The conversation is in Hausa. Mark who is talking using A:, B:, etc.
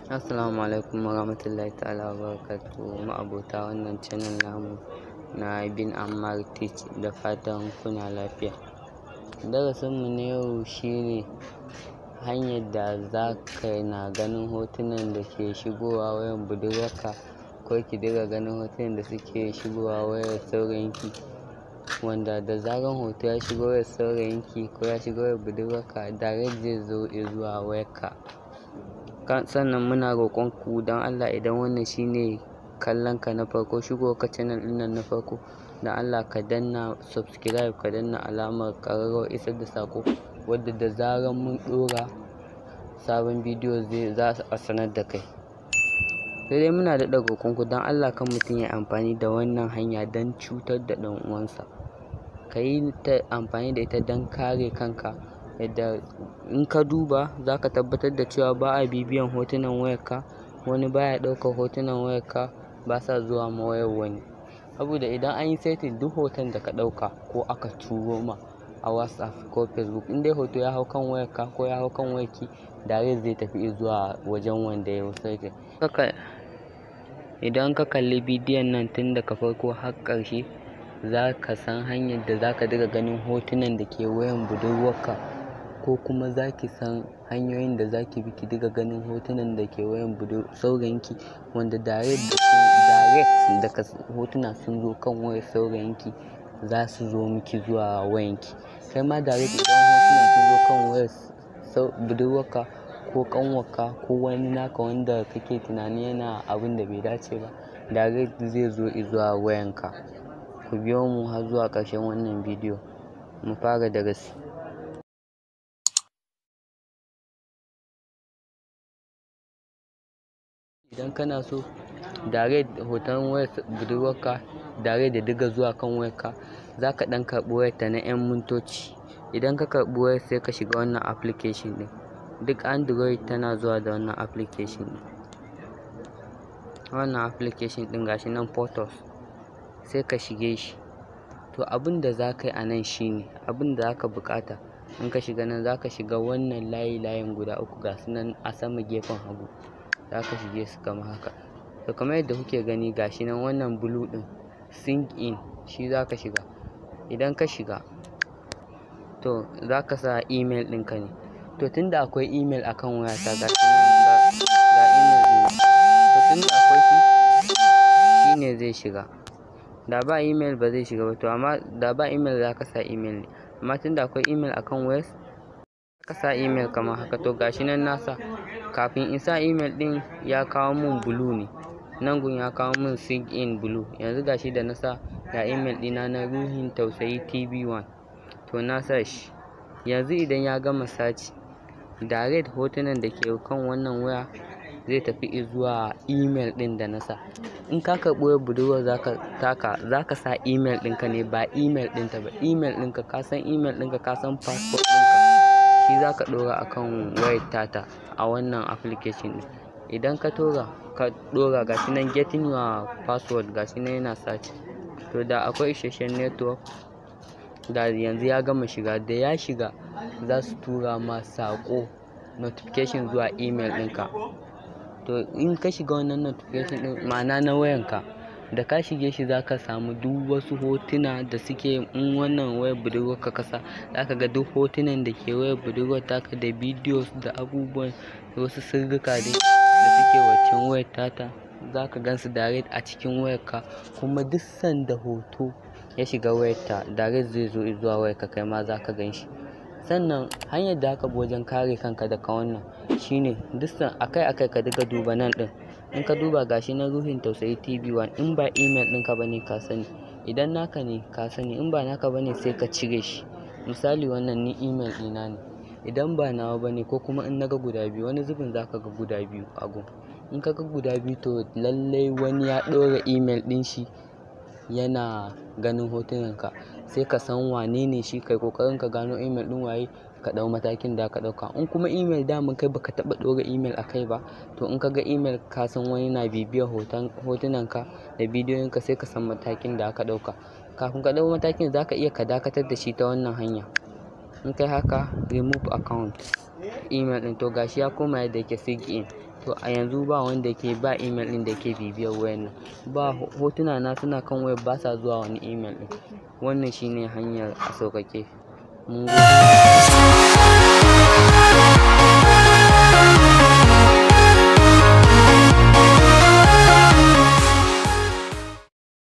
A: Assalamu alaikum warahmatullahi ta'ala wabarakatuh, ma'abota wannan channel namu na bin Ammar Teach, da fatan kuna lafiya. Darasinmu na yau shine hanyar da za ka na ganin hotunan da ke shigowa wayan budurwarka, ko ki dinga ganin hotunan da suke shigowa wayar saurayinki, wanda da zaran hoto ya shigo wayar saurayinki ko ya shigo wayar budurwarka, direct zai zo zuwa wayarka. Sannan muna roƙon ku don Allah, idan wannan shine kallon ka na farko, shigo ka channel ɗin nan na farko, don Allah ka danna subscribe, ka danna alamar ƙararrawar isar da saƙo, wadda da zaran mun ɗora sabon bidiyo za a sanar da kai. Sai dai muna daɗa roƙon ku don Allah, kan mutum ya amfani da wannan hanya don cutar da ɗan uwansa. Ka yi ta amfani da ita don kare kanka, yadda in ka duba za ka tabbatar da cewa ba a bibiyan hotunan wayarka, wani baya ɗaukar hotunan wayarka, ba sa zuwa ma wayar wani. Saboda idan an yi setting, duk hoton da ka ɗauka ko aka turo ma a WhatsApp ko Facebook, in dai hoto ya hau kan wayarka ko ya hau kan wayarki, direct zai tafi zuwa wajen wanda ya yi setting. Idan ka kalli bidiyon nan tun daga farko har ƙarshe, za ka san hanyar da za ka dinga ganin hotunan da ke wayan budurwarka, ko kuma za ki san hanyoyin da za ki bi ki dinga ganin hotunan da ke wayan saurayinki, wanda direct daga hotuna sun zo kan wayar saurayinki, za su zo miki zuwa wayanki. Kai ma direct idan hotuna sun zo kan wayar budurwarka ko ƙanwarka ko wani naka wanda kake tunani yana abin da bai dace ba, direct zai zo zuwa wayanka. Ku biyo mu har zuwa ƙarshen wannan bidiyo. Mu fara darasi. Idan kana so direct hoton wayar budurwarka direct da diga zuwa kan wayarka, za ka ɗan karɓi wayarta na 'yan mintoci. Idan ka karɓi wayar, sai ka shiga wannan application ɗin. Duk Android tana zuwa da wannan application ɗin. Wannan application ɗin gashi nan, photos, sai ka shige shi. To abin da za ka yi a nan shine, abin da za ka buƙata, in ka shiga nan, za ka shiga wannan layin guda uku gasu nan a sama gefen hagu, za ka shige su kamar haka. To kamar yadda kuke gani gashi nan, wannan blue ɗin sync in, shi za ka shiga. Idan ka shiga, to za ka sa email ɗinka ne. To tunda akwai email akan wayata, gashi nan ga email ɗina. To tunda akwai shi ne zai shiga. Da ba email ba zai shiga ba, to amma da ba email za ka sa email ne. Amma tunda akwai email akan wayar, ka sa email kamar haka. To gashi nan na sa. Kafin in sa email ɗin ya kawo mun blue ne, nan gun ya kawo mun sync in blue. Yanzu gashi da na sa ga email ɗina na Ruhin Tausayi TV1, to na sa shi. Yanzu idan ya gama search, direct hotunan da ke kan wannan waya zai tafi zuwa email ɗin da na sa. In ka karɓi wayar budurwar za ka sa email ɗinka ne, ba email ɗinta ba. Email ɗinka, ka san email ɗinka, ka san passport ɗinka, shi za ka ɗora akan wayar tata a wannan application ɗin. Idan ka ɗora gashi nan, getting your password, gashi nan yana search. To da akwai isasshen network, da yanzu ya gama shiga. Da ya shiga, za su tura ma saƙo notification zuwa email ɗinka. To in ka shiga wannan notification ɗin, ma'ana na wayanka, da ka shige shi za ka samu duk wasu hotuna da suke, in wannan wayar budurwarka ka sa, za ka ga duk hotunan da ke wayar budurwar taka, da videos da abubuwan, wasu sirrika dai da suke waccan wayar tata, za ka gan su direct a cikin wayarka. Kuma duk sanda hoto ya shiga wayarta, direct zai zo zuwa wayarka, kai ma za ka gan shi. Sannan hanyar da aka bi wajen kare kanka daga wannan shine, duk akai-akai ka dinga duba nan ɗin. In ka duba gashi na Ruhin Tausayi TV1, in ba email ɗinka bane ka sani, idan naka ne ka sani, in ba naka bane sai ka cire shi. Misali wannan ni email ɗina ne, idan ba nawa bane, ko kuma in naga guda biyu, wani zubin za ka ga guda biyu a gun. In ka ga guda biyu, to lallai wani ya ɗora email ɗin shi yana ganin hotunanka. Sai ka san wane ne shi, kai ƙoƙarin ka gano email ɗin waye, ka ɗau matakin da ka ɗauka. In kuma email daman kai baka taɓa ɗora email a kai ba, to in ka ga email ka san wani na bibiyar hotunanka da bidiyoyinka, sai ka san matakin da aka ɗauka. Kafin ka ɗau matakin, za ka iya ka dakatar da shi ta wannan hanya. In kai haka, remove account email ɗin, to gashi ya koma yadda yake sync in. To a yanzu ba wanda ba email ɗin da ke bibiyar wayar nan, ba hotuna na suna kan wayar ba sa zuwa wani email ɗin. Wannan shine hanyar a sauƙaƙe. Mun gode.